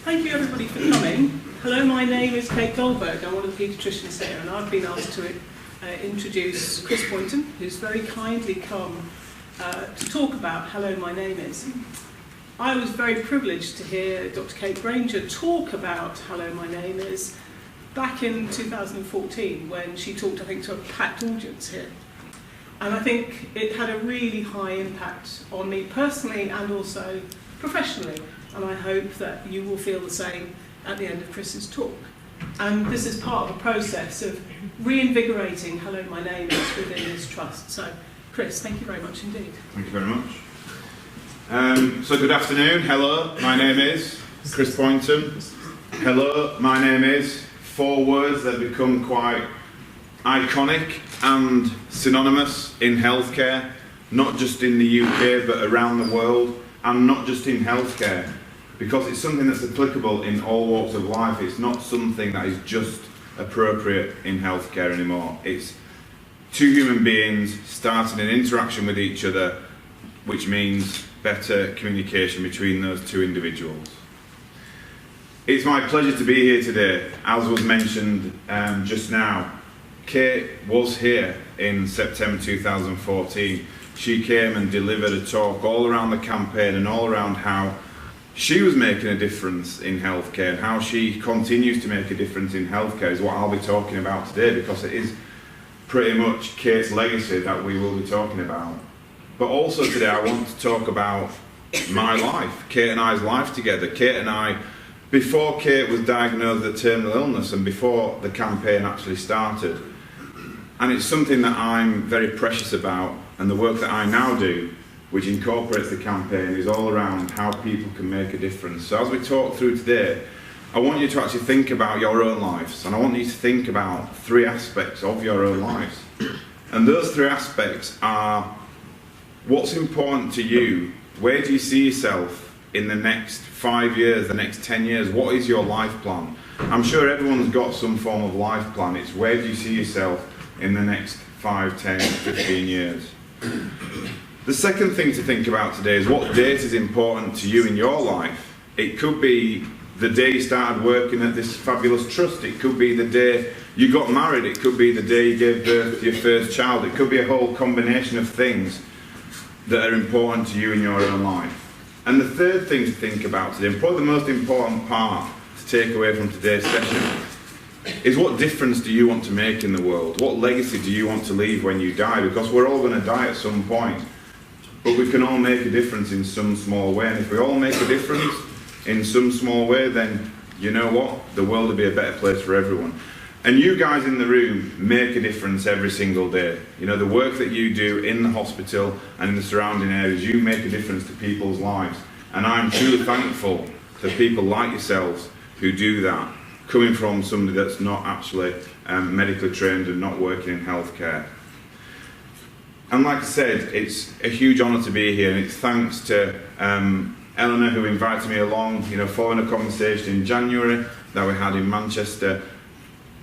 Thank you everybody for coming. Hello, my name is Kate Goldberg. I'm one of the paediatricians here, and I've been asked to introduce Chris Boynton, who's very kindly come to talk about Hello, My Name Is. I was very privileged to hear Dr. Kate Granger talk about Hello, My Name Is back in 2014 when she talked, I think, to a packed audience here. And I think it had a really high impact on me personally and also professionally. And I hope that you will feel the same at the end of Chris's talk. And this is part of a process of reinvigorating Hello, My Name Is within this trust. So, Chris, thank you very much indeed. Thank you very much. So good afternoon. Hello, my name is Chris Boynton. Hello, my name is. 4 words that become quite iconic and synonymous in healthcare, not just in the UK but around the world, and not just in healthcare, because it's something that's applicable in all walks of life. It's not something that is just appropriate in healthcare anymore. It's two human beings starting an interaction with each other, which means better communication between those two individuals. It's my pleasure to be here today. As was mentioned just now, Kate was here in September 2014. She came and delivered a talk all around the campaign and all around how she was making a difference in healthcare and how she continues to make a difference in healthcare is what I'll be talking about today, because it is pretty much Kate's legacy that we will be talking about. But also today I want to talk about my life, Kate and I's life together. Kate and I, before Kate was diagnosed with a terminal illness and before the campaign actually started. And it's something that I'm very precious about, and the work that I now do, which incorporates the campaign, is all around how people can make a difference. So as we talk through today, I want you to actually think about your own lives, and I want you to think about 3 aspects of your own lives. And those 3 aspects are: what's important to you? Where do you see yourself in the next 5 years, the next 10 years? What is your life plan? I'm sure everyone's got some form of life plan. It's where do you see yourself in the next 5, 10, 15 years. The second thing to think about today is what date is important to you in your life. It could be the day you started working at this fabulous trust. It could be the day you got married. It could be the day you gave birth to your first child. It could be a whole combination of things that are important to you in your own life. And the third thing to think about today, and probably the most important part to take away from today's session, is what difference do you want to make in the world? What legacy do you want to leave when you die? Because we're all going to die at some point, but we can all make a difference in some small way. And if we all make a difference in some small way, then you know what? The world will be a better place for everyone. And you guys in the room make a difference every single day. You know, the work that you do in the hospital and in the surrounding areas, you make a difference to people's lives. And I'm truly thankful to people like yourselves who do that, coming from somebody that's not actually medically trained and not working in healthcare. And like I said, it's a huge honour to be here, and it's thanks to Eleanor, who invited me along, you know, following a conversation in January that we had in Manchester,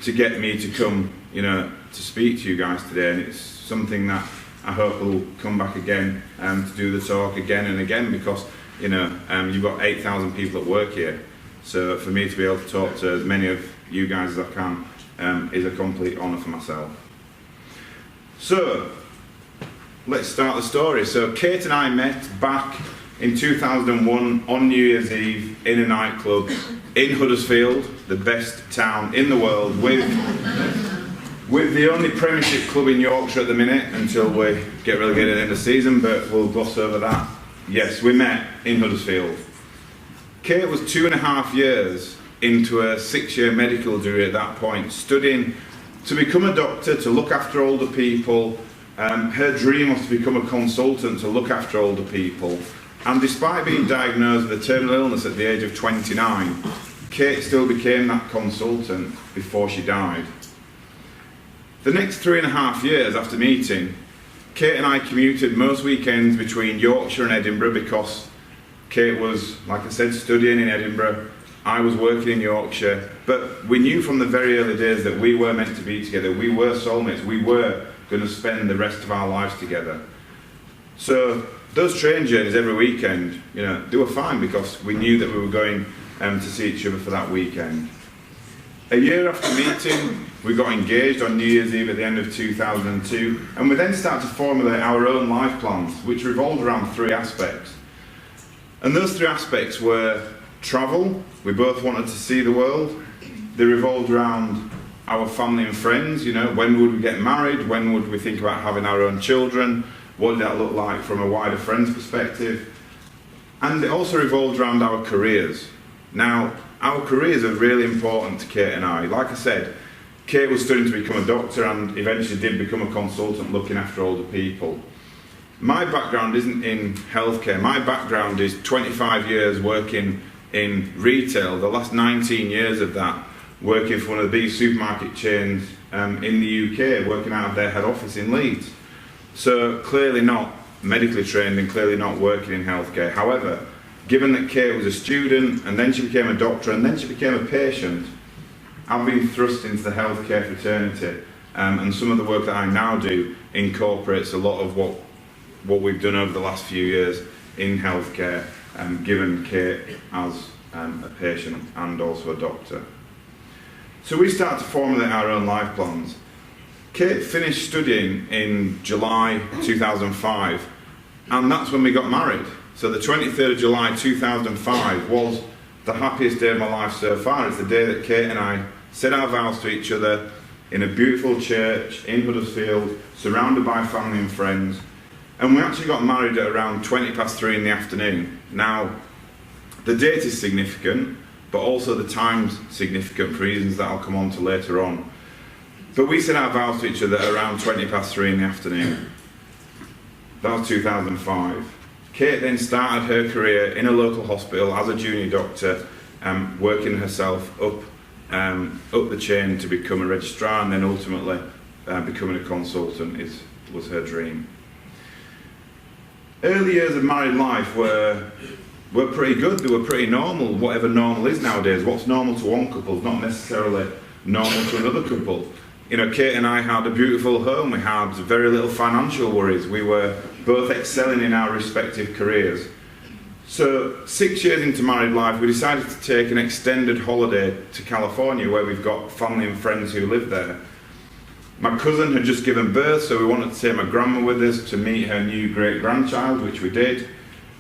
to get me to come, you know, to speak to you guys today. And it's something that I hope will come back again to do the talk again and again, because, you know, you've got 8,000 people that work here. So for me to be able to talk to as many of you guys as I can is a complete honour for myself. So, let's start the story. So Kate and I met back in 2001 on New Year's Eve in a nightclub in Huddersfield, the best town in the world, with the only Premiership club in Yorkshire at the minute, until we get relegated at the end of the season, but we'll gloss over that. Yes, we met in Huddersfield. Kate was 2.5 years into a 6-year medical degree at that point, studying to become a doctor, to look after older people. Her dream was to become a consultant to look after older people. And despite being diagnosed with a terminal illness at the age of 29, Kate still became that consultant before she died. The next 3.5 years after meeting, Kate and I commuted most weekends between Yorkshire and Edinburgh, because Kate was, like I said, studying in Edinburgh. I was working in Yorkshire. But we knew from the very early days that we were meant to be together. We were soulmates. We were going to spend the rest of our lives together. So those train journeys every weekend, you know, they were fine, because we knew that we were going to see each other for that weekend. A year after meeting, we got engaged on New Year's Eve at the end of 2002, and we then started to formulate our own life plans, which revolved around 3 aspects. And those 3 aspects were travel. We both wanted to see the world. They revolved around our family and friends. You know, when would we get married? When would we think about having our own children? What did that look like from a wider friends perspective? And it also revolved around our careers. Now, our careers are really important to Kate and I. Like I said, Kate was studying to become a doctor and eventually did become a consultant looking after older people. My background isn't in healthcare. My background is 25 years working in retail, the last 19 years of that working for one of the big supermarket chains in the UK, working out of their head office in Leeds. So clearly not medically trained and clearly not working in healthcare. However, given that Kate was a student and then she became a doctor and then she became a patient, I've been thrust into the healthcare fraternity, and some of the work that I now do incorporates a lot of what we've done over the last few years in healthcare, given Kate as a patient and also a doctor. So we started to formulate our own life plans. Kate finished studying in July 2005, and that's when we got married. So the 23rd of July 2005 was the happiest day of my life so far. It's the day that Kate and I said our vows to each other in a beautiful church in Huddersfield, surrounded by family and friends. And we actually got married at around 3:20 in the afternoon. Now, the date is significant, but also the time's significant for reasons that I'll come on to later on. But we said our vows to each other at around 3:20 in the afternoon. That was 2005. Kate then started her career in a local hospital as a junior doctor, working herself up the chain to become a registrar, and then ultimately becoming a consultant was her dream. Early years of married life were pretty good. They were pretty normal, whatever normal is nowadays. What's normal to one couple is not necessarily normal to another couple. You know, Kate and I had a beautiful home. We had very little financial worries. We were both excelling in our respective careers. So 6 years into married life, we decided to take an extended holiday to California, where we've got family and friends who live there. My cousin had just given birth, so we wanted to take my grandma with us to meet her new great-grandchild, which we did.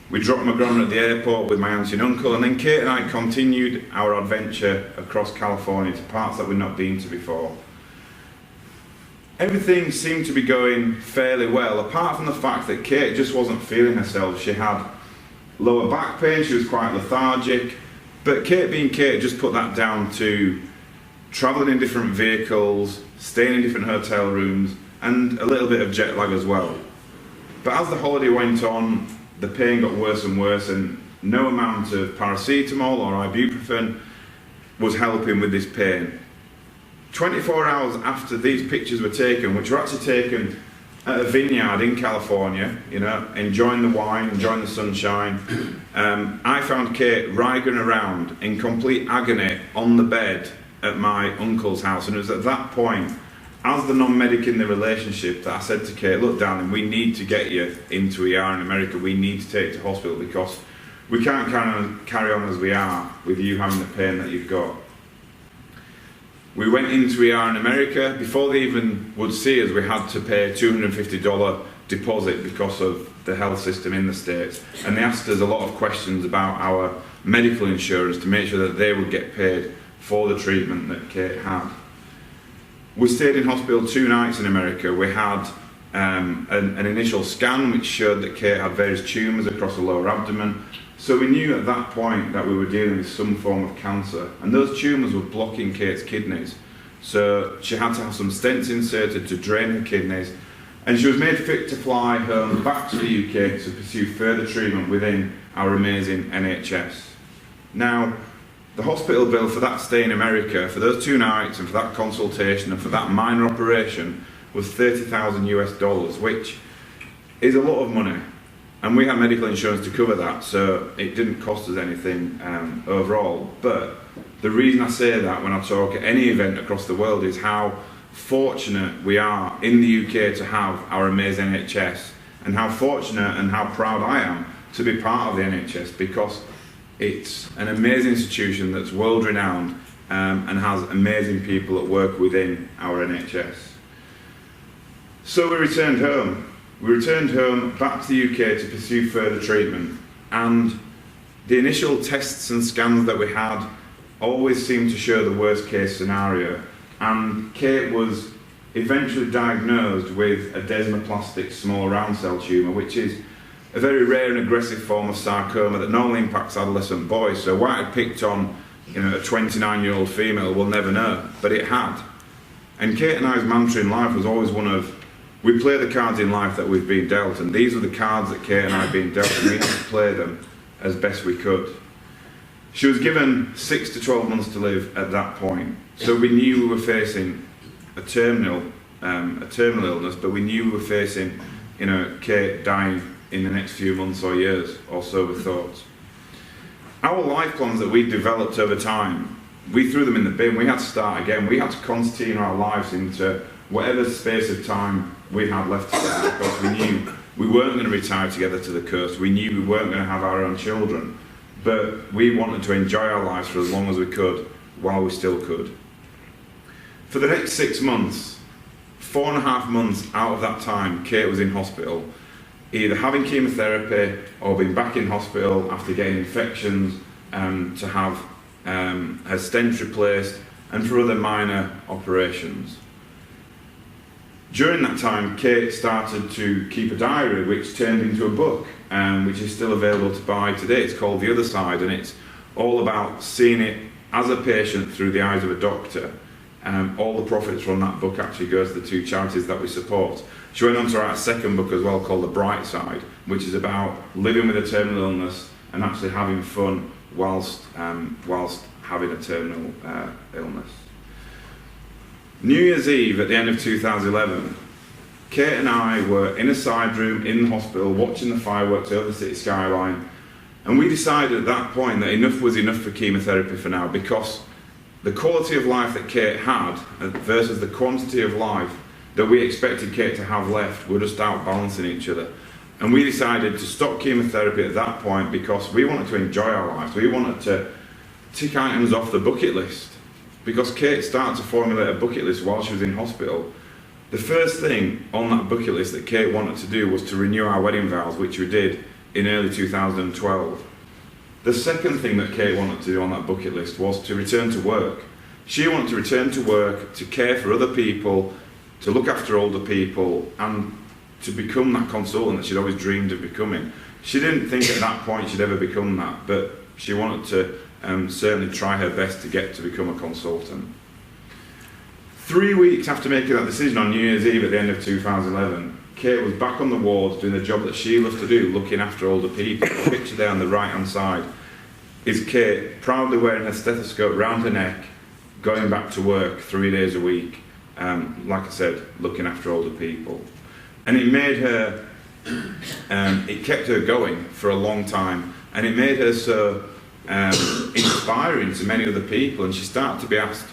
We dropped my grandma at the airport with my auntie and uncle, and then Kate and I continued our adventure across California to parts that we'd not been to before. Everything seemed to be going fairly well, apart from the fact that Kate just wasn't feeling herself. She had lower back pain, she was quite lethargic, but Kate being Kate just put that down to travelling in different vehicles, staying in different hotel rooms, and a little bit of jet lag as well. But as the holiday went on, the pain got worse and worse, and no amount of paracetamol or ibuprofen was helping with this pain. 24 hours after these pictures were taken, which were actually taken at a vineyard in California, you know, enjoying the wine, enjoying the sunshine, I found Kate writhing around in complete agony on the bed at my uncle's house. And it was at that point, as the non-medic in the relationship, that I said to Kate, look darling, we need to get you into ER in America. We need to take you to hospital because we can't carry on as we are with you having the pain that you've got. We went into ER in America. Before they even would see us, we had to pay a $250 deposit because of the health system in the States. And they asked us a lot of questions about our medical insurance to make sure that they would get paid for the treatment that Kate had. We stayed in hospital 2 nights in America. We had an initial scan which showed that Kate had various tumours across the lower abdomen. So we knew at that point that we were dealing with some form of cancer, and those tumours were blocking Kate's kidneys. So she had to have some stents inserted to drain her kidneys, and she was made fit to fly home back to the UK to pursue further treatment within our amazing NHS. Now, the hospital bill for that stay in America, for those 2 nights and for that consultation and for that minor operation was $30,000 US, which is a lot of money. And we had medical insurance to cover that, so it didn't cost us anything overall. But the reason I say that when I talk at any event across the world is how fortunate we are in the UK to have our amazing NHS, and how fortunate and how proud I am to be part of the NHS, because It's an amazing institution that's world renowned and has amazing people that work within our NHS. So we returned home. We returned home back to the UK to pursue further treatment, and the initial tests and scans that we had always seemed to show the worst case scenario, and Kate was eventually diagnosed with a desmoplastic small round cell tumour, which is a very rare and aggressive form of sarcoma that normally impacts adolescent boys. So why it picked on a 29-year-old female, we'll never know, but it had. And Kate and I's mantra in life was always one of, we play the cards in life that we've been dealt, and these were the cards that Kate and I had been dealt, and we had to play them as best we could. She was given 6 to 12 months to live at that point, so we knew we were facing a terminal illness, but we knew we were facing, Kate dying in the next few months or years, or so we thought. Our life plans that we developed over time, we threw them in the bin. We had to start again. We had to concertina our lives into whatever space of time we had left together, because we knew we weren't going to retire together to the coast. We knew we weren't going to have our own children, but we wanted to enjoy our lives for as long as we could, while we still could. For the next 6 months, 4.5 months out of that time, Kate was in hospital, either having chemotherapy or being back in hospital after getting infections, to have her stents replaced, and for other minor operations. During that time, Kate started to keep a diary, which turned into a book, which is still available to buy today. It's called The Other Side, and it's all about seeing it as a patient through the eyes of a doctor. All the profits from that book actually goes to the 2 charities that we support. She went on to write a second book as well called The Bright Side, which is about living with a terminal illness and actually having fun whilst having a terminal illness. New Year's Eve at the end of 2011, Kate and I were in a side room in the hospital watching the fireworks over the city skyline, and we decided at that point that enough was enough for chemotherapy for now, because the quality of life that Kate had versus the quantity of life that we expected Kate to have left were just outbalancing each other. And we decided to stop chemotherapy at that point because we wanted to enjoy our lives. We wanted to tick items off the bucket list, because Kate started to formulate a bucket list while she was in hospital. The first thing on that bucket list that Kate wanted to do was to renew our wedding vows, which we did in early 2012. The second thing that Kate wanted to do on that bucket list was to return to work. She wanted to return to work, to care for other people, to look after older people, and to become that consultant that she'd always dreamed of becoming. She didn't think at that point she'd ever become that, but she wanted to certainly try her best to get to become a consultant. 3 weeks after making that decision on New Year's Eve at the end of 2011, Kate was back on the wards doing the job that she loved to do, looking after older people. The picture there on the right-hand side is Kate proudly wearing her stethoscope round her neck, going back to work 3 days a week, like I said, looking after older people. And it made her, it kept her going for a long time, and it made her so inspiring to many other people, and she started to be asked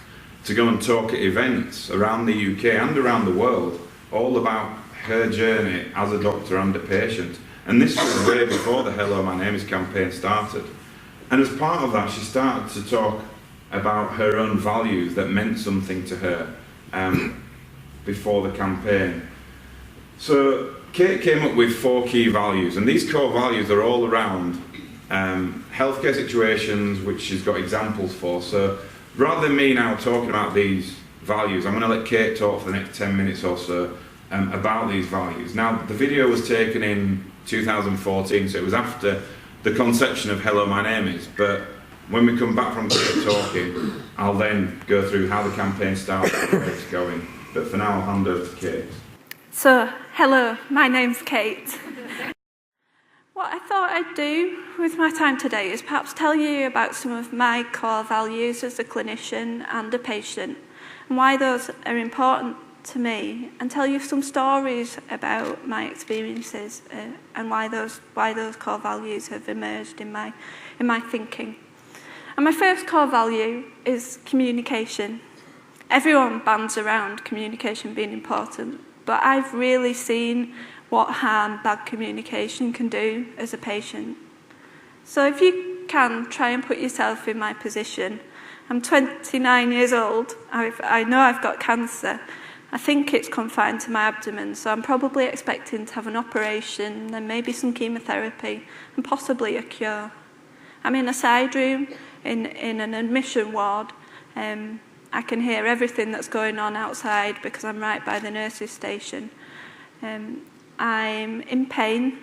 to go and talk at events around the UK and around the world, all about her journey as a doctor and a patient. And this was way before the Hello, My Name Is campaign started. And as part of that, she started to talk about her own values that meant something to her before the campaign. So Kate came up with 4 key values, and these core values are all around healthcare situations, which she's got examples for. So rather than me now talking about these values, I'm going to let Kate talk for the next 10 minutes or so about these values. Now, the video was taken in 2014, so it was after the conception of Hello, My Name Is, but when we come back from Kate talking, I'll then go through how the campaign started and where it's going. But for now, I'll hand over to Kate. So, hello, my name's Kate. What I thought I'd do with my time today is perhaps tell you about some of my core values as a clinician and a patient, and why those are important to me, and tell you some stories about my experiences and why those core values have emerged in my thinking. And my first core value is communication. Everyone bands around communication being important, but I've really seen what harm bad communication can do as a patient. So if you can, try and put yourself in my position. I'm 29 years old. I know I've got cancer. I think it's confined to my abdomen, so I'm probably expecting to have an operation, then maybe some chemotherapy, and possibly a cure. I'm in a side room in an admission ward. I can hear everything that's going on outside because I'm right by the nurses' station. I'm in pain.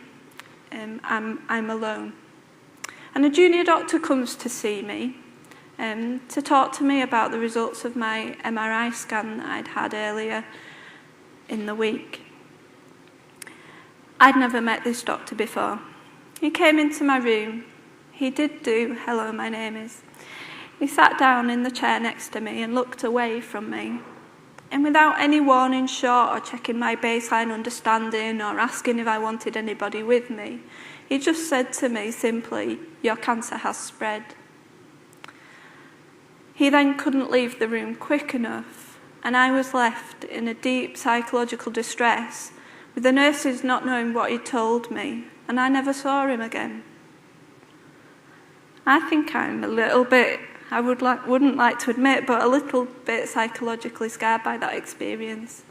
I'm alone. And a junior doctor comes to see me to talk to me about the results of my MRI scan that I'd had earlier in the week. I'd never met this doctor before. He came into my room. He did do, "Hello, my name is." He sat down in the chair next to me and looked away from me. And without any warning shot or checking my baseline understanding or asking if I wanted anybody with me, he just said to me simply, "Your cancer has spread." He then couldn't leave the room quick enough, and I was left in a deep psychological distress, with the nurses not knowing what he'd told me, and I never saw him again. I think I'm a little bit, wouldn't like to admit, but a little bit psychologically scarred by that experience.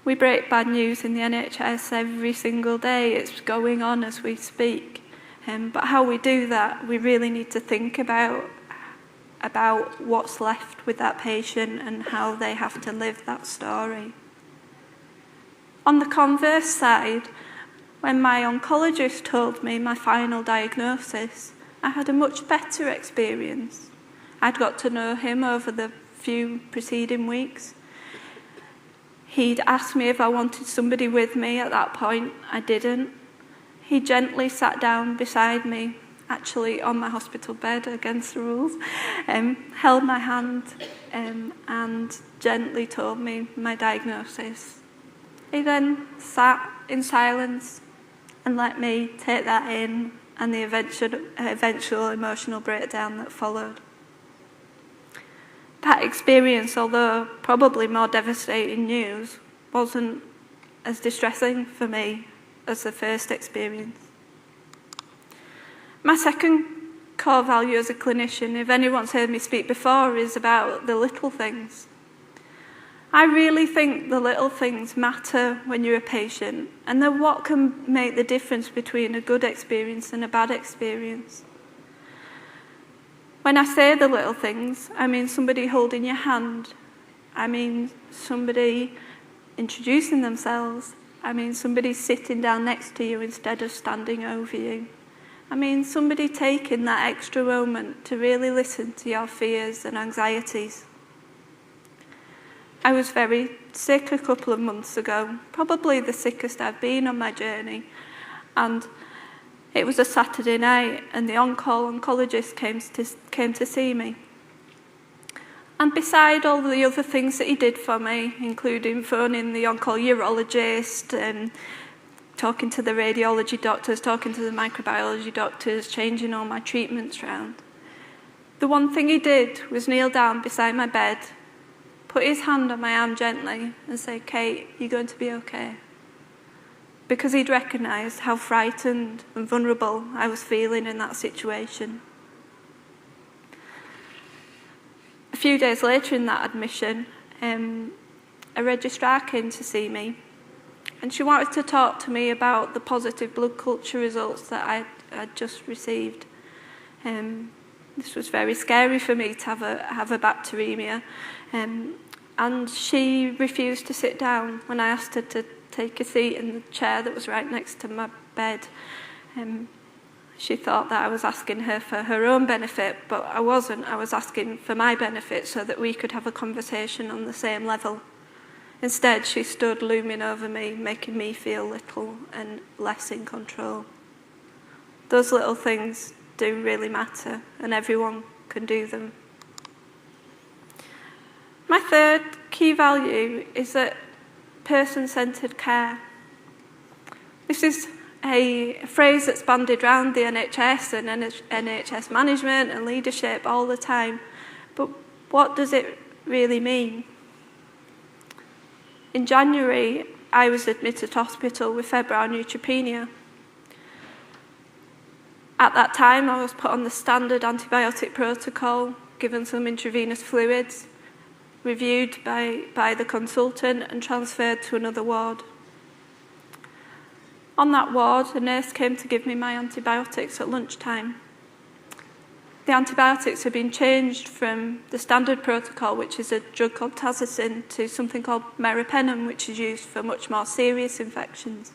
We break bad news in the NHS every single day. It's going on as we speak. But how we do that, we really need to think about what's left with that patient and how they have to live that story. On the converse side, when my oncologist told me my final diagnosis, I had a much better experience. I'd got to know him over the few preceding weeks. He'd asked me if I wanted somebody with me at that point. I didn't. He gently sat down beside me, actually on my hospital bed against the rules, held my hand and gently told me my diagnosis. He then sat in silence and let me take that in and the eventual emotional breakdown that followed. That experience, although probably more devastating news, wasn't as distressing for me as the first experience. My second core value as a clinician, if anyone's heard me speak before, is about the little things. I really think the little things matter when you're a patient, and they're what can make the difference between a good experience and a bad experience. When I say the little things, I mean somebody holding your hand. I mean somebody introducing themselves. I mean somebody sitting down next to you instead of standing over you. I mean somebody taking that extra moment to really listen to your fears and anxieties. I was very sick a couple of months ago, probably the sickest I've been on my journey, and it was a Saturday night and the on-call oncologist came to see me. And beside all the other things that he did for me, including phoning the on-call urologist, talking to the radiology doctors, talking to the microbiology doctors, changing all my treatments round, the one thing he did was kneel down beside my bed, put his hand on my arm gently and say, "Kate, you're going to be okay." Because he'd recognised how frightened and vulnerable I was feeling in that situation. A few days later in that admission, a registrar came to see me, and she wanted to talk to me about the positive blood culture results that I'd just received. This was very scary for me to have a bacteremia, and she refused to sit down when I asked her to take a seat in the chair that was right next to my bed. She thought that I was asking her for her own benefit, but I wasn't. I was asking for my benefit so that we could have a conversation on the same level. Instead, she stood looming over me, making me feel little and less in control. Those little things do really matter, and everyone can do them. My third key value is that person-centred care. This is a phrase that's bandied around the NHS and NHS management and leadership all the time, but what does it really mean? In January, I was admitted to hospital with febrile neutropenia. At that time, I was put on the standard antibiotic protocol, given some intravenous fluids, reviewed by the consultant and transferred to another ward. On that ward, a nurse came to give me my antibiotics at lunchtime. The antibiotics had been changed from the standard protocol, which is a drug called tazocin, to something called meropenem, which is used for much more serious infections.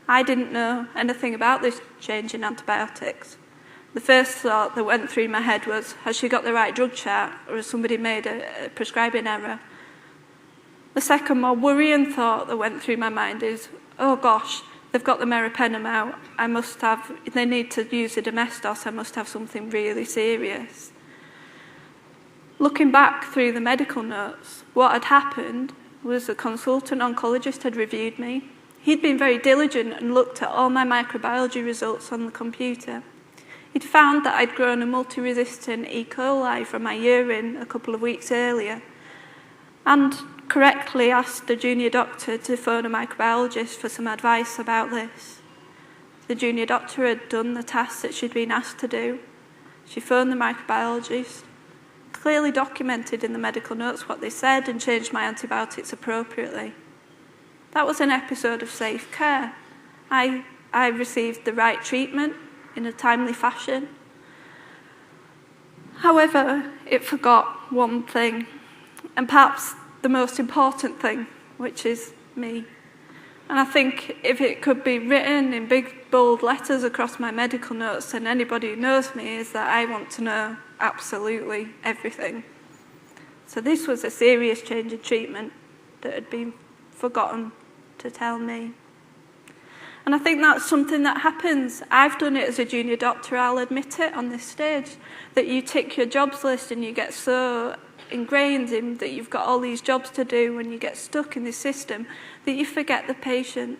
I didn't know anything about this change in antibiotics. The first thought that went through my head was, has she got the right drug chart, or has somebody made a prescribing error? The second, more worrying thought that went through my mind is, oh gosh, they've got the meropenem out. They need to use a domestos. I must have something really serious. Looking back through the medical notes, what had happened was the consultant oncologist had reviewed me. He'd been very diligent and looked at all my microbiology results on the computer. He'd found that I'd grown a multi-resistant E. coli from my urine a couple of weeks earlier, and correctly asked the junior doctor to phone a microbiologist for some advice about this. The junior doctor had done the tasks that she'd been asked to do. She phoned the microbiologist, clearly documented in the medical notes what they said, and changed my antibiotics appropriately. That was an episode of safe care. I received the right treatment in a timely fashion. However, it forgot one thing, and perhaps the most important thing, which is me. And I think if it could be written in big, bold letters across my medical notes, then anybody who knows me is that I want to know absolutely everything. So this was a serious change in treatment that had been forgotten to tell me. And I think that's something that happens. I've done it as a junior doctor, I'll admit it on this stage, that you tick your jobs list and you get so ingrained in that you've got all these jobs to do when you get stuck in this system that you forget the patient.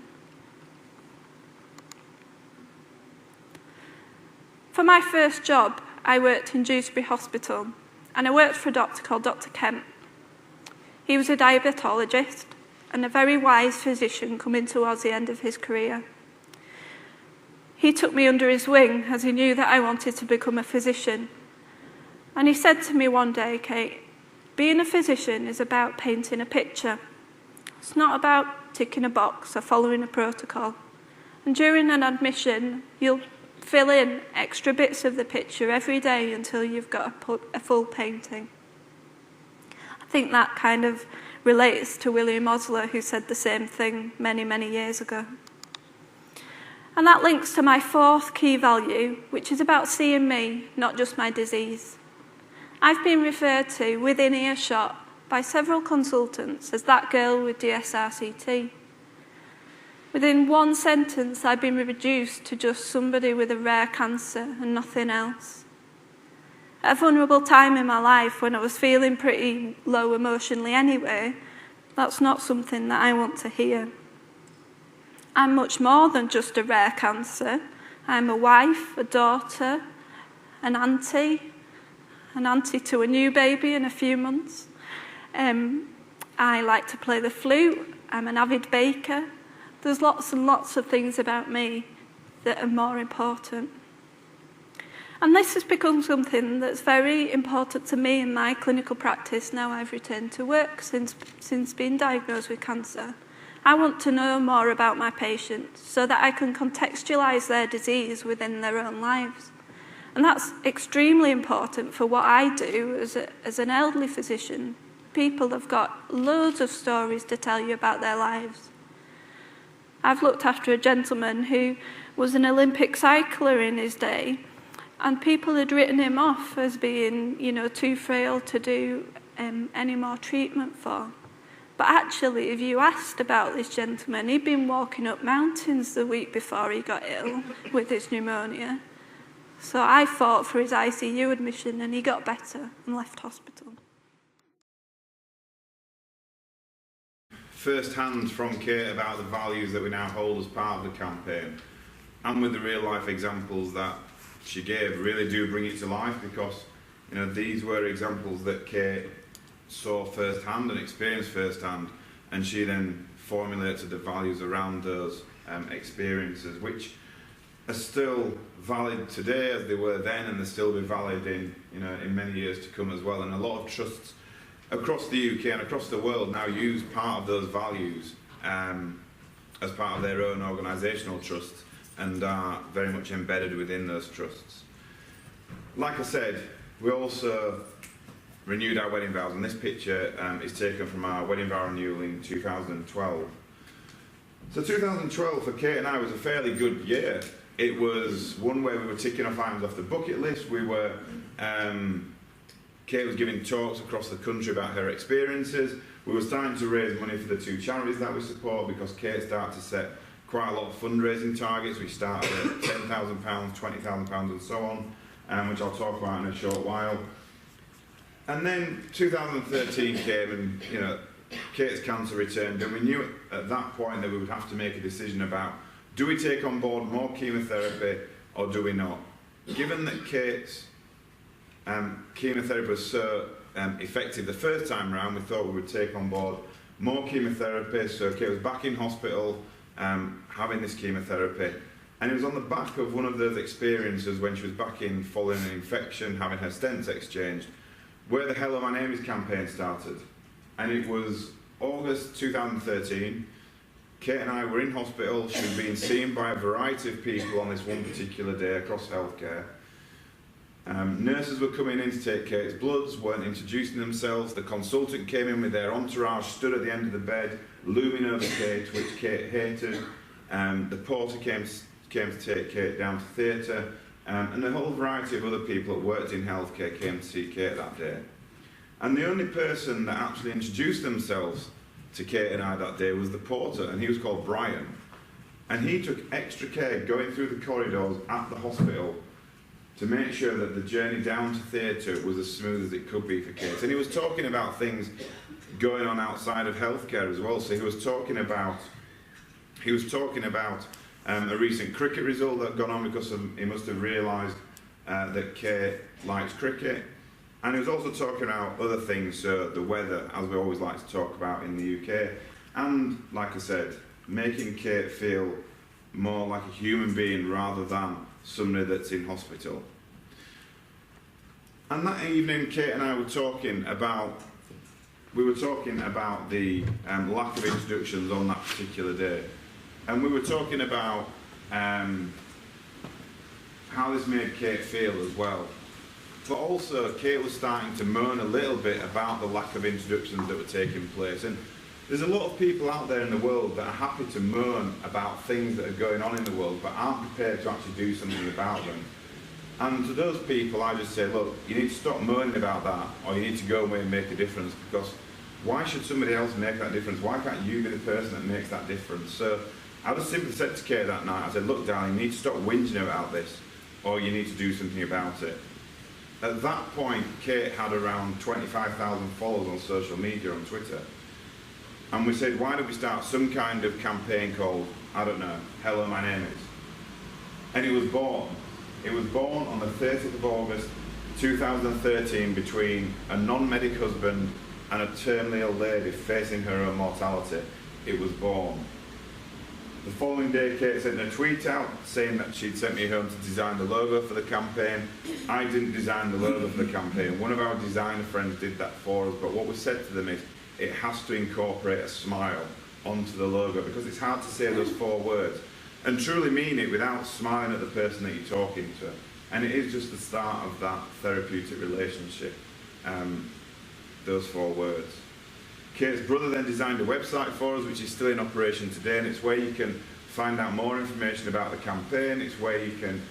For my first job, I worked in Dewsbury Hospital, and I worked for a doctor called Dr. Kemp. He was a diabetologist and a very wise physician coming towards the end of his career. He took me under his wing as he knew that I wanted to become a physician. And he said to me one day, Kate, being a physician is about painting a picture. It's not about ticking a box or following a protocol. And during an admission, you'll fill in extra bits of the picture every day until you've got a full painting. I think that kind of relates to William Osler, who said the same thing many, many years ago. And that links to my fourth key value, which is about seeing me, not just my disease. I've been referred to within earshot by several consultants as that girl with DSRCT. Within one sentence, I've been reduced to just somebody with a rare cancer and nothing else. At a vulnerable time in my life when I was feeling pretty low emotionally anyway, that's not something that I want to hear. I'm much more than just a rare cancer. I'm a wife, a daughter, an auntie to a new baby in a few months. I like to play the flute. I'm an avid baker. There's lots and lots of things about me that are more important. And this has become something that's very important to me in my clinical practice now I've returned to work since being diagnosed with cancer. I want to know more about my patients so that I can contextualise their disease within their own lives. And that's extremely important for what I do as an elderly physician. People have got loads of stories to tell you about their lives. I've looked after a gentleman who was an Olympic cycler in his day, and people had written him off as being, too frail to do any more treatment for. But actually, if you asked about this gentleman, he'd been walking up mountains the week before he got ill with his pneumonia. So I fought for his ICU admission and he got better and left hospital. First hand from Kate about the values that we now hold as part of the campaign, and with the real life examples that she gave, really do bring it to life, because these were examples that Kate saw firsthand and experienced firsthand, and she then formulated the values around those experiences, which are still valid today as they were then, and they'll still be valid in many years to come as well. And a lot of trusts across the UK and across the world now use part of those values as part of their own organisational trusts, and are very much embedded within those trusts. Like I said, we also renewed our wedding vows, and this picture is taken from our wedding vow renewal in 2012. So 2012 for Kate and I was a fairly good year. It was one where we were ticking off items off the bucket list. Kate was giving talks across the country about her experiences. We were starting to raise money for the 2 charities that we support, because Kate started to set quite a lot of fundraising targets. We started at £10,000, £20,000 and so on, which I'll talk about in a short while. And then 2013 came, and Kate's cancer returned, and we knew at that point that we would have to make a decision about, do we take on board more chemotherapy or do we not? Given that Kate's chemotherapy was so effective the first time round, we thought we would take on board more chemotherapy. So Kate was back in hospital having this chemotherapy, and it was on the back of one of those experiences when she was back in following an infection, having her stents exchanged, where the Hello My Name Is campaign started. And it was August 2013. Kate and I were in hospital. She was being seen by a variety of people on this one particular day across healthcare. Nurses were coming in to take Kate's bloods, weren't introducing themselves. The consultant came in with their entourage, stood at the end of the bed, looming over Kate, which Kate hated. The porter came to take Kate down to theatre, and a whole variety of other people that worked in healthcare came to see Kate that day. And the only person that actually introduced themselves to Kate and I that day was the porter, and he was called Brian. And he took extra care going through the corridors at the hospital to make sure that the journey down to theatre was as smooth as it could be for Kate. And he was talking about things going on outside of healthcare as well. So he was talking about a recent cricket result that had gone on, because he must have realised that Kate likes cricket. And he was also talking about other things, so the weather, as we always like to talk about in the UK. And, like I said, making Kate feel more like a human being rather than somebody that's in hospital. And that evening, Kate and I were talking about the lack of introductions on that particular day. And we were talking about how this made Kate feel as well. But also, Kate was starting to moan a little bit about the lack of introductions that were taking place. And there's a lot of people out there in the world that are happy to moan about things that are going on in the world, but aren't prepared to actually do something about them. And to those people, I just say, look, you need to stop moaning about that, or you need to go away and make a difference, because why should somebody else make that difference? Why can't you be the person that makes that difference? So I just simply said to Kate that night, I said, look, darling, you need to stop whinging about this, or you need to do something about it. At that point, Kate had around 25,000 followers on social media on Twitter. And we said, why don't we start some kind of campaign called, I don't know, Hello My Name Is. And it was born. It was born on the 30th of August 2013 between a non-medic husband and a terminally ill lady facing her own mortality. It was born. The following day, Kate sent a tweet out saying that she'd sent me home to design the logo for the campaign. I didn't design the logo for the campaign. One of our designer friends did that for us, but what we said to them is, it has to incorporate a smile onto the logo, because it's hard to say those 4 words and truly mean it without smiling at the person that you're talking to. And it is just the start of that therapeutic relationship, those 4 words. Kate's brother then designed a website for us, which is still in operation today, and it's where you can find out more information about the campaign. It's where you can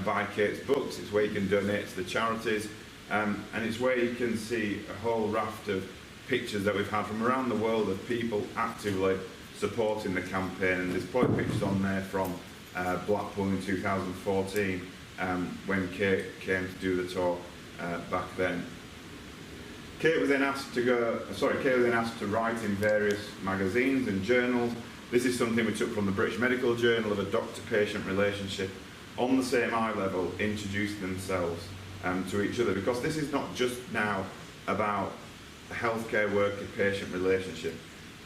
buy Kate's books. It's where you can donate to the charities, and it's where you can see a whole raft of pictures that we've had from around the world of people actively supporting the campaign. And there's probably pictures on there from Blackpool in 2014 when Kate came to do the talk back then. Kate was then asked to write in various magazines and journals. This is something we took from the British Medical Journal of a doctor-patient relationship on the same eye level, introducing themselves to each other, because this is not just now about a healthcare worker-patient relationship.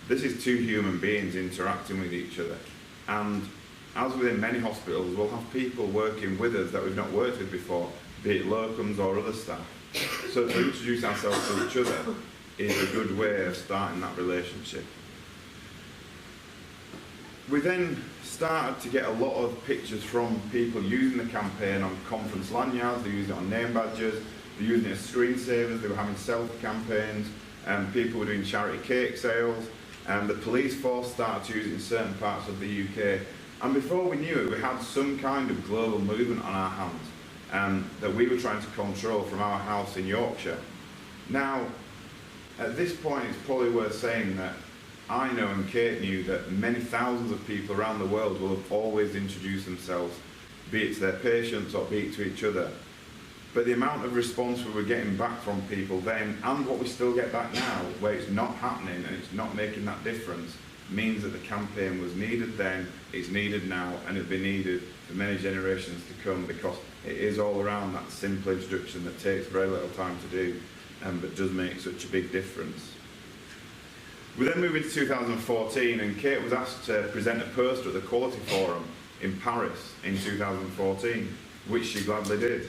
This is 2 human beings interacting with each other. And as within many hospitals, we'll have people working with us that we've not worked with before, be it locums or other staff. So to introduce ourselves to each other is a good way of starting that relationship. We then started to get a lot of pictures from people using the campaign on conference lanyards, they're using it on name badges, they're using it as screensavers, they were having self-campaigns, people were doing charity cake sales, the police force started to use it in certain parts of the UK. And before we knew it, we had some kind of global movement on our hands that we were trying to control from our house in Yorkshire. Now, at this point, it's probably worth saying that I know and Kate knew that many thousands of people around the world will have always introduced themselves, be it to their patients or be it to each other. But the amount of response we were getting back from people then, and what we still get back now, where it's not happening and it's not making that difference, means that the campaign was needed then, it's needed now, and it'll be needed for many generations to come, because it is all around that simple introduction that takes very little time to do, but does make such a big difference. We then moved into 2014, and Kate was asked to present a poster at the Quality Forum in Paris in 2014, which she gladly did.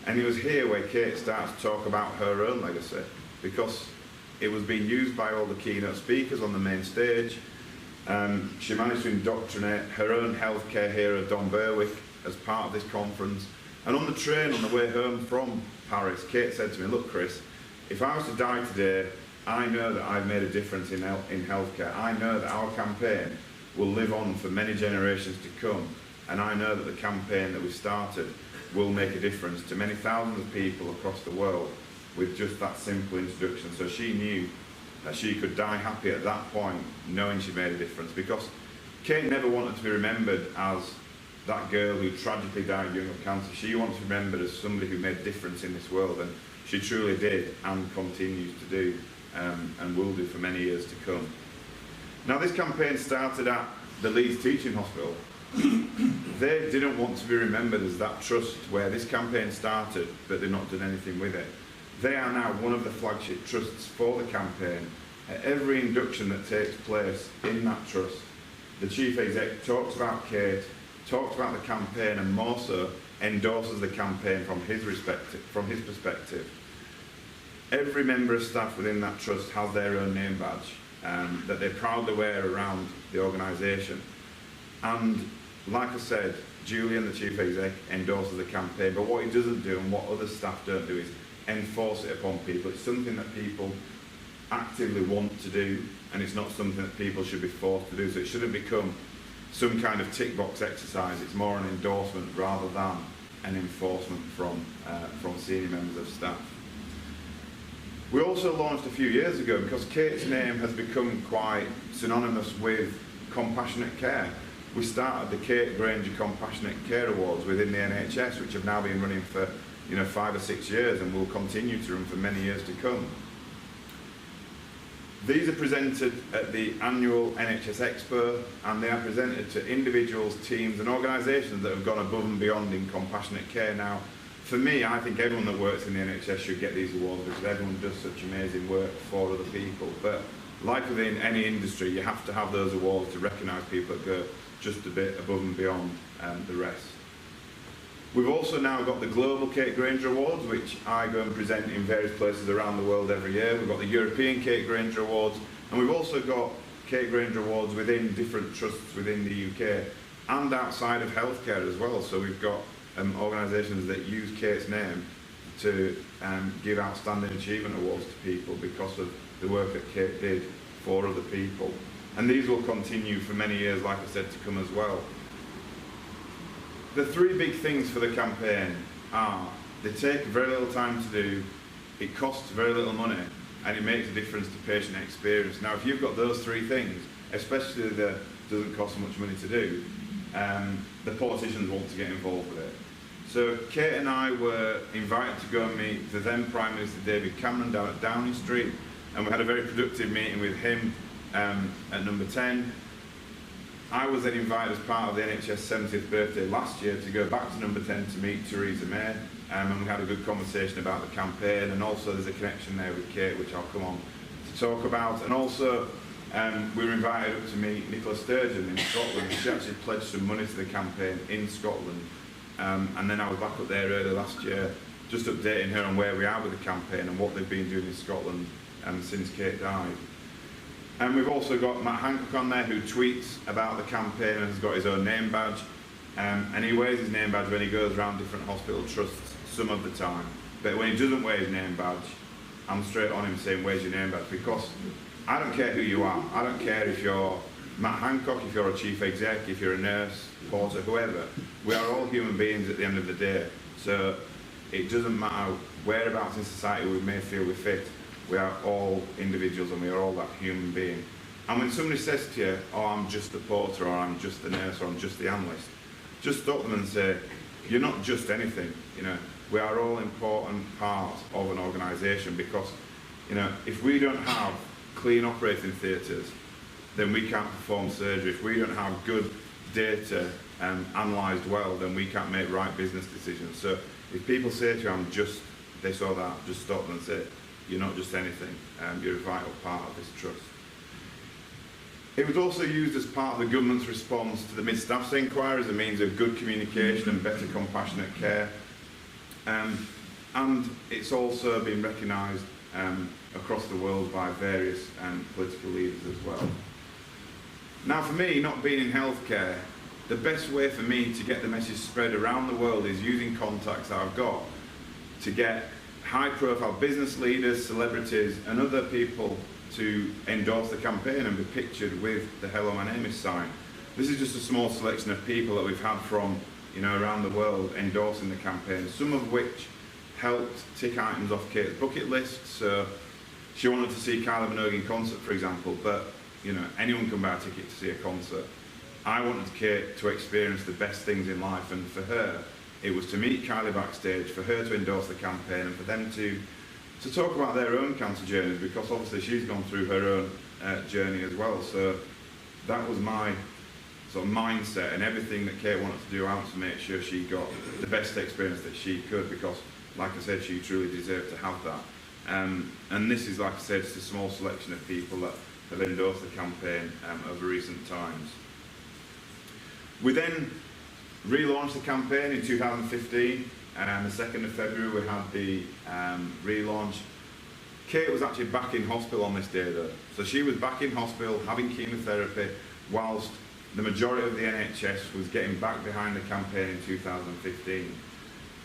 And it was here where Kate started to talk about her own legacy, because it was being used by all the keynote speakers on the main stage. She managed to indoctrinate her own healthcare hero, Don Berwick, as part of this conference. And on the train on the way home from Paris, Kate said to me, "Look, Chris, if I was to die today, I know that I've made a difference in healthcare. I know that our campaign will live on for many generations to come, and I know that the campaign that we started will make a difference to many thousands of people across the world with just that simple introduction." So she knew that she could die happy at that point, knowing she made a difference, because Kate never wanted to be remembered as that girl who tragically died young of cancer. She wanted to be remembered as somebody who made a difference in this world, and she truly did, and continues to do, and will do for many years to come. Now, this campaign started at the Leeds Teaching Hospital. They didn't want to be remembered as that trust where this campaign started, but they've not done anything with it. They are now one of the flagship trusts for the campaign. At every induction that takes place in that trust, the chief exec talks about Kate, talks about the campaign, and more so endorses the campaign from his perspective. Every member of staff within that trust has their own name badge that they proudly wear around the organisation. And like I said, Julian, the chief exec, endorses the campaign, but what he doesn't do and what other staff don't do is enforce it upon people. It's something that people actively want to do, and it's not something that people should be forced to do. So it shouldn't become some kind of tick box exercise. It's more an endorsement rather than an enforcement from senior members of staff. We also launched a few years ago, because Kate's name has become quite synonymous with compassionate care. We started the Kate Granger Compassionate Care Awards within the NHS, which have now been running for 5 or 6 years, and will continue to run for many years to come. These are presented at the annual NHS Expo, and they are presented to individuals, teams and organisations that have gone above and beyond in compassionate care. Now, for me, I think everyone that works in the NHS should get these awards, because everyone does such amazing work for other people. But like within any industry, you have to have those awards to recognise people that go just a bit above and beyond the rest. We've also now got the Global Kate Granger Awards, which I go and present in various places around the world every year. We've got the European Kate Granger Awards, and we've also got Kate Granger Awards within different trusts within the UK and outside of healthcare as well. So we've got organisations that use Kate's name to give outstanding achievement awards to people because of the work that Kate did for other people. And these will continue for many years, like I said, to come as well. The three big things for the campaign are: they take very little time to do, it costs very little money, and it makes a difference to patient experience. Now, if you've got those three things, especially that doesn't cost much money to do, the politicians want to get involved with it. So Kate and I were invited to go and meet the then Prime Minister David Cameron down at Downing Street, and we had a very productive meeting with him at number 10. I was then invited as part of the NHS 70th birthday last year to go back to number 10 to meet Theresa May, and we had a good conversation about the campaign, and also there's a connection there with Kate, which I'll come on to talk about. And also we were invited up to meet Nicola Sturgeon in Scotland. She actually pledged some money to the campaign in Scotland. And then I was back up there early last year, just updating her on where we are with the campaign and what they've been doing in Scotland since Kate died. And we've also got Matt Hancock on there, who tweets about the campaign and has got his own name badge. And he wears his name badge when he goes around different hospital trusts some of the time. But when he doesn't wear his name badge, I'm straight on him saying, where's your name badge? Because I don't care who you are. I don't care if you're Matt Hancock, if you're a chief exec, if you're a nurse, porter, whoever. We are all human beings at the end of the day. So it doesn't matter whereabouts in society we may feel we fit. We are all individuals and we are all that human being. And when somebody says to you, oh, I'm just the porter, or I'm just the nurse, or I'm just the analyst, just stop them and say, you're not just anything. You know, we are all important parts of an organisation, because, you know, if we don't have clean operating theatres, then we can't perform surgery. If we don't have good data analysed well, then we can't make right business decisions. So if people say to you, I'm just this or that, just stop them and say, you're not just anything, you're a vital part of this trust. It was also used as part of the government's response to the mid-staffs inquiry as a means of good communication and better compassionate care. And it's also been recognised across the world by various political leaders as well. Now, for me, not being in healthcare, the best way for me to get the message spread around the world is using contacts that I've got to get high-profile business leaders, celebrities and other people to endorse the campaign and be pictured with the Hello, my name is sign. This is just a small selection of people that we've had from, you know, around the world endorsing the campaign, some of which helped tick items off Kate's bucket list. So she wanted to see Kylie Minogue in concert, for example, but, you know, anyone can buy a ticket to see a concert. I wanted Kate to experience the best things in life, and for her, it was to meet Kylie backstage, for her to endorse the campaign, and for them to talk about their own cancer journeys, because obviously she's gone through her own journey as well. So that was my sort of mindset, and everything that Kate wanted to do, I wanted to make sure she got the best experience that she could, because, like I said, she truly deserved to have that. And this is, like I said, just a small selection of people that have endorsed the campaign over recent times. We then relaunched the campaign in 2015, and the 2nd of February we had the relaunch. Kate was actually back in hospital on this day though. So she was back in hospital having chemotherapy whilst the majority of the NHS was getting back behind the campaign in 2015.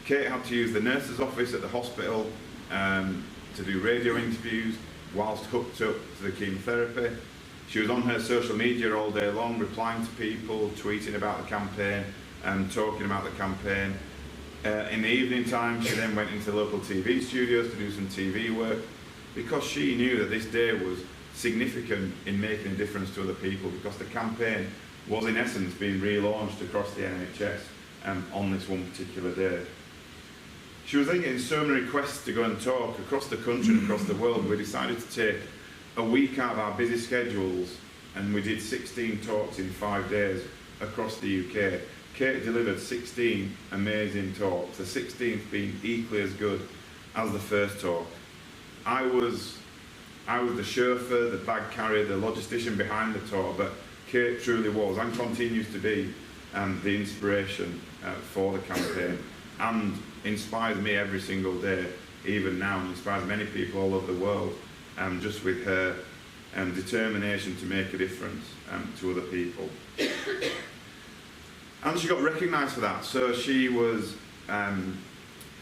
Kate had to use the nurse's office at the hospital to do radio interviews whilst hooked up to the chemotherapy. She was on her social media all day long, replying to people, tweeting about the campaign, and talking about the campaign. In the evening time, she then went into local TV studios to do some TV work, because she knew that this day was significant in making a difference to other people, because the campaign was in essence being relaunched across the NHS on this one particular day. She was then getting so many requests to go and talk across the country and across the world. We decided to take a week out of our busy schedules, and we did 16 talks in 5 days across the UK. Kate delivered 16 amazing talks, the 16th being equally as good as the first talk. I was the chauffeur, the bag carrier, the logistician behind the talk, but Kate truly was and continues to be the inspiration for the campaign, and inspires me every single day, even now, and inspires many people all over the world, just with her determination to make a difference to other people. And she got recognised for that. So she was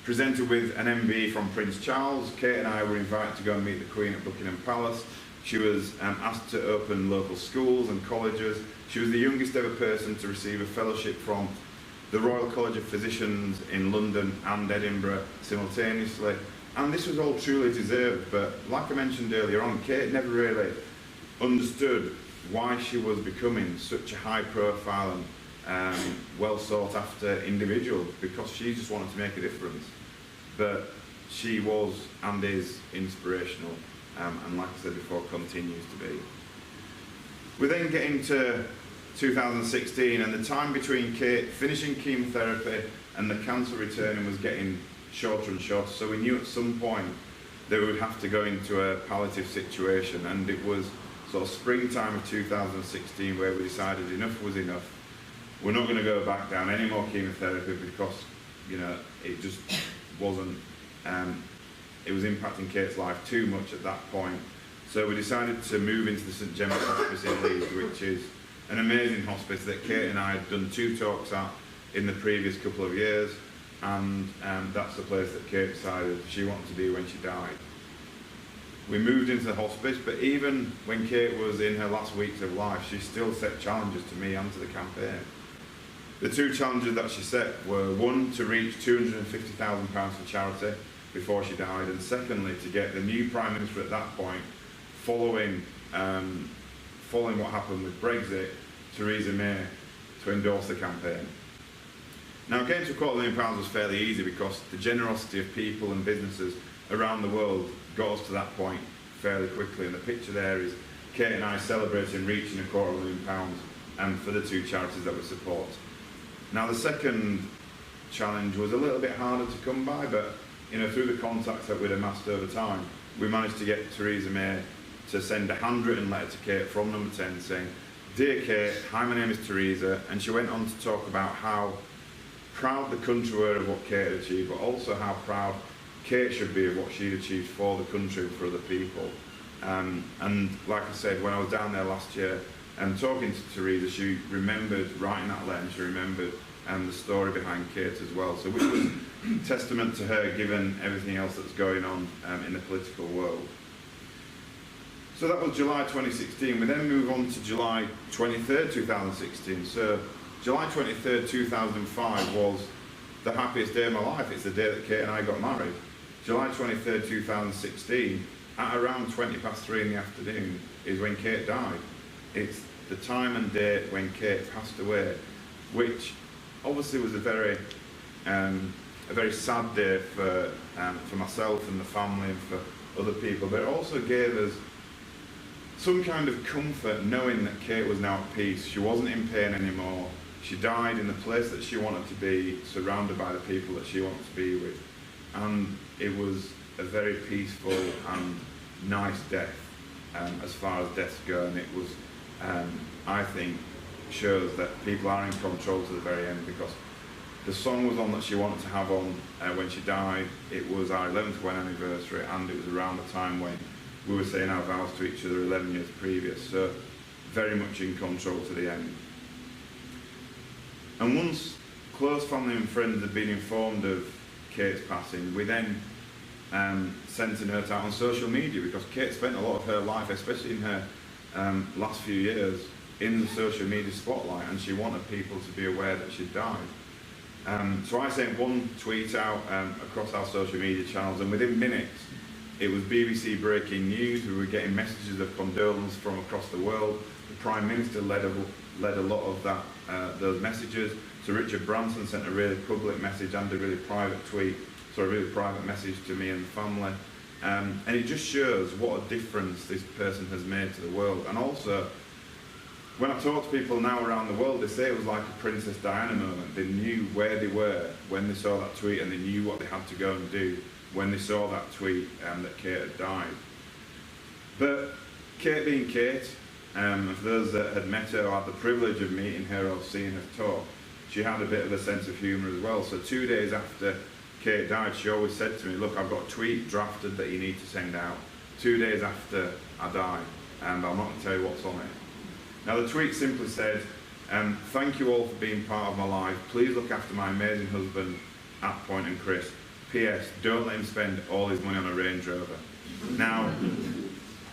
presented with an MB from Prince Charles. Kate and I were invited to go and meet the Queen at Buckingham Palace. She was asked to open local schools and colleges. She was the youngest ever person to receive a fellowship from the Royal College of Physicians in London and Edinburgh simultaneously. And this was all truly deserved, but like I mentioned earlier on, Kate never really understood why she was becoming such a high profile and well sought after individual, because she just wanted to make a difference. But she was and is inspirational, and like I said before, continues to be. We then get into 2016, and the time between Kate finishing chemotherapy and the cancer returning was getting shorter and shorter, so we knew at some point that we would have to go into a palliative situation, and it was sort of springtime of 2016 where we decided enough was enough. We're not going to go back down any more chemotherapy because, you know, it just wasn't, it was impacting Kate's life too much at that point. So we decided to move into the St Gemma's Hospice in Leeds, which is an amazing hospice that Kate and I had done 2 talks at in the previous couple of years, and that's the place that Kate decided she wanted to be when she died. We moved into the hospice, but even when Kate was in her last weeks of life, she still set challenges to me and to the campaign. The 2 challenges that she set were, one, to reach £250,000 for charity before she died, and secondly, to get the new Prime Minister at that point, following what happened with Brexit, Theresa May, to endorse the campaign. Now, getting to £250,000 was fairly easy because the generosity of people and businesses around the world got us to that point fairly quickly, and the picture there is Kate and I celebrating reaching £250,000 for the 2 charities that we support. Now, the second challenge was a little bit harder to come by, but you know, through the contacts that we'd amassed over time, we managed to get Theresa May to send a handwritten letter to Kate from Number 10 saying, "Dear Kate, hi, my name is Theresa," and she went on to talk about how proud the country were of what Kate had achieved, but also how proud Kate should be of what she'd achieved for the country and for other people. And like I said, when I was down there last year and talking to Theresa, she remembered writing that letter, and she remembered the story behind Kate as well, so which was testament to her given everything else that's going on in the political world. So that was July 2016. We then move on to July 23rd, 2016. So July 23rd, 2005 was the happiest day of my life. It's the day that Kate and I got married. July 23rd, 2016, at around 3:20 in the afternoon is when Kate died. It's the time and date when Kate passed away, which obviously was a very sad day for myself and the family and for other people, but it also gave us some kind of comfort knowing that Kate was now at peace. She wasn't in pain anymore. She died in the place that she wanted to be, surrounded by the people that she wanted to be with. And it was a very peaceful and nice death as far as deaths go, and it was, I think, shows that people are in control to the very end, because the song was on that she wanted to have on when she died. It was our 11th wedding anniversary, and it was around the time when we were saying our vows to each other 11 years previous, so very much in control to the end. And once close family and friends had been informed of Kate's passing, we then sent a note out on social media, because Kate spent a lot of her life, especially in her last few years, in the social media spotlight, and she wanted people to be aware that she'd died. So I sent one tweet out across our social media channels, and within minutes it was BBC breaking news. We were getting messages of condolence from across the world. The Prime Minister led a lot of those messages. So Richard Branson sent a really public message and a really private tweet, so a really private message to me and the family. And it just shows what a difference this person has made to the world. And also, when I talk to people now around the world, they say it was like a Princess Diana moment. They knew where they were when they saw that tweet, and they knew what they had to go and do when they saw that tweet that Kate had died. But Kate being Kate, for those that had met her or had the privilege of meeting her or seeing her talk, she had a bit of a sense of humour as well. So 2 days after Kate died, she always said to me, "Look, I've got a tweet drafted that you need to send out 2 days after I die, but I'm not going to tell you what's on it." Now, the tweet simply said, "Thank you all for being part of my life. Please look after my amazing husband, @ and Chris. P.S. Don't let him spend all his money on a Range Rover." Now,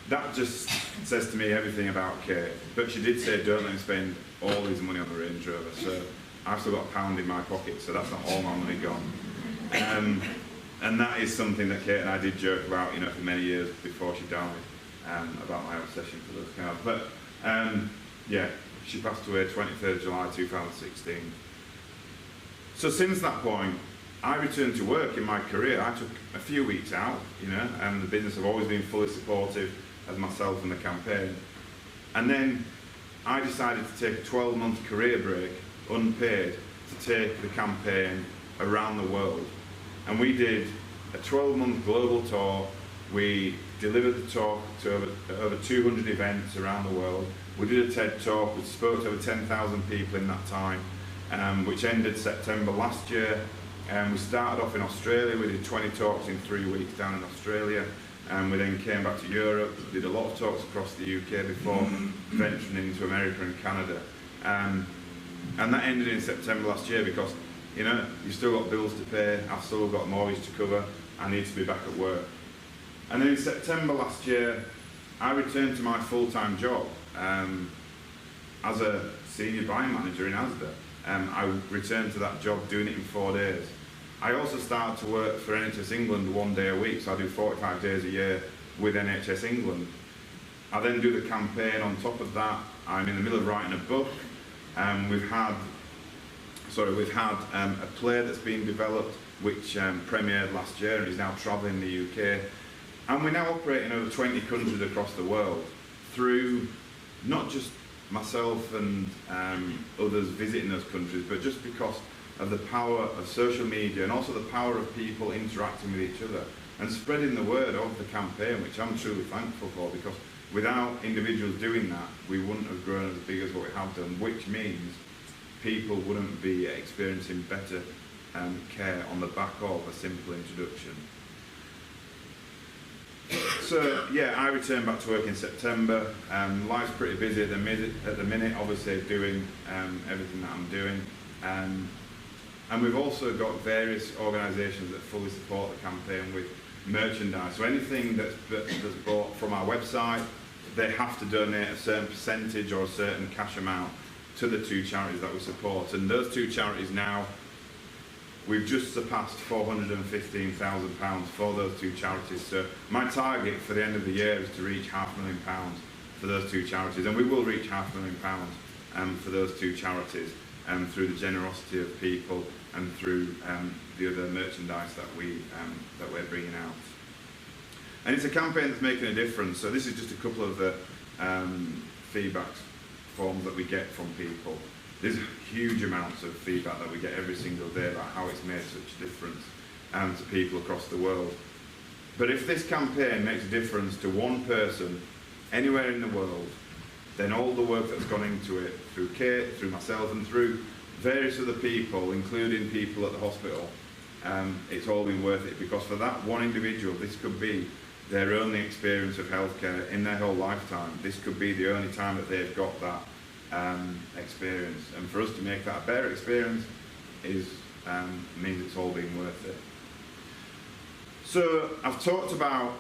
that just says to me everything about Kate. But she did say, "Don't let him spend all his money on a Range Rover." So I've still got £1 in my pocket, so that's not all my money gone. And that is something that Kate and I did joke about, for many years before she died, about my obsession for those cars. But yeah, she passed away 23rd July 2016. So since that point, I returned to work in my career. I took a few weeks out, and the business have always been fully supportive of myself and the campaign. And then I decided to take a 12-month career break, unpaid, to take the campaign around the world. And we did a 12-month global tour. We delivered the talk to over 200 events around the world. We did a TED talk, we spoke to over 10,000 people in that time, which ended September last year. We started off in Australia, we did 20 talks in 3 weeks down in Australia. We then came back to Europe, did a lot of talks across the UK before venturing into America and Canada. And that ended in September last year because, you know, you've still got bills to pay, I've still got a mortgage to cover, I need to be back at work. And then in September last year, I returned to my full-time job as a senior buying manager in Asda. I returned to that job doing it in 4 days. I also started to work for NHS England 1 day a week, so I do 45 days a year with NHS England. I then do the campaign on top of that. I'm in the middle of writing a book. We've had a play that's been developed which premiered last year and is now travelling the UK. And we're now operating in over 20 countries across the world through not just myself and others visiting those countries, but just because of the power of social media and also the power of people interacting with each other and spreading the word of the campaign, which I'm truly thankful for, because without individuals doing that, we wouldn't have grown as big as what we have done, which means people wouldn't be experiencing better care on the back of a simple introduction. So yeah, I returned back to work in September. Life's pretty busy at the minute, obviously doing everything that I'm doing. And we've also got various organisations that fully support the campaign with merchandise. So anything that's bought from our website, they have to donate a certain percentage or a certain cash amount to the 2 charities that we support. And those 2 charities now, we've just surpassed £415,000 for those 2 charities. So my target for the end of the year is to reach £500,000 for those 2 charities. And we will reach £500,000 for those 2 charities through the generosity of people and through the other merchandise that we're bringing out. And it's a campaign that's making a difference. So this is just a couple of the feedback forms that we get from people. There's huge amounts of feedback that we get every single day about how it's made such a difference to people across the world. But if this campaign makes a difference to one person anywhere in the world, then all the work that's gone into it, through Kate, through myself and through various other people, including people at the hospital, it's all been worth it, because for that one individual, this could be their only experience of healthcare in their whole lifetime. This could be the only time that they've got that experience, and for us to make that a better experience means it's all been worth it. So I've talked about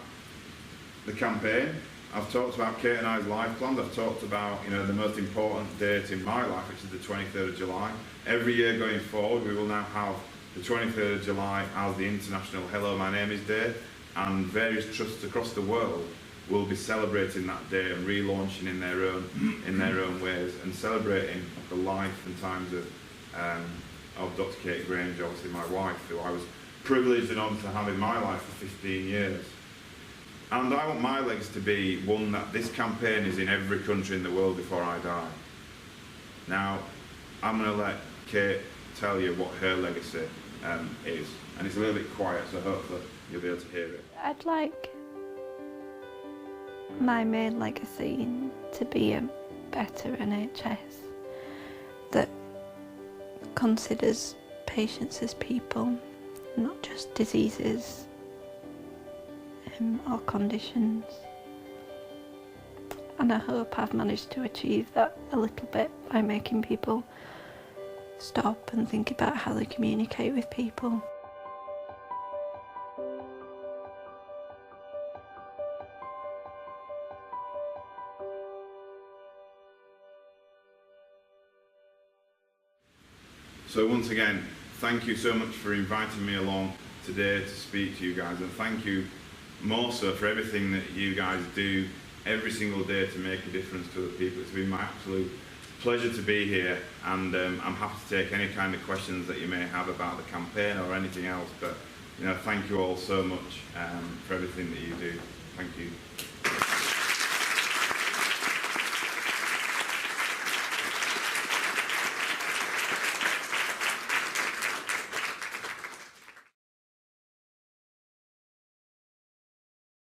the campaign, I've talked about Kate and I's life plans, I've talked about, you know, the most important date in my life, which is the 23rd of July. Every year going forward, we will now have the 23rd of July as the International Hello, My Name is Day, and various trusts across the world will be celebrating that day and relaunching in their own ways and celebrating the life and times of Dr. Kate Granger, obviously my wife, who I was privileged and honoured to have in my life for 15 years. And I want my legacy to be one that this campaign is in every country in the world before I die. Now, I'm going to let Kate tell you what her legacy is. And it's a little bit quiet, so hopefully you'll be able to hear it. I'd like my main legacy to be a better NHS that considers patients as people, not just diseases or conditions. And I hope I've managed to achieve that a little bit by making people stop and think about how they communicate with people. So once again, thank you so much for inviting me along today to speak to you guys, and thank you more so for everything that you guys do every single day to make a difference to other people. It's been my absolute pleasure to be here, and I'm happy to take any kind of questions that you may have about the campaign or anything else, but you know, thank you all so much for everything that you do. Thank you.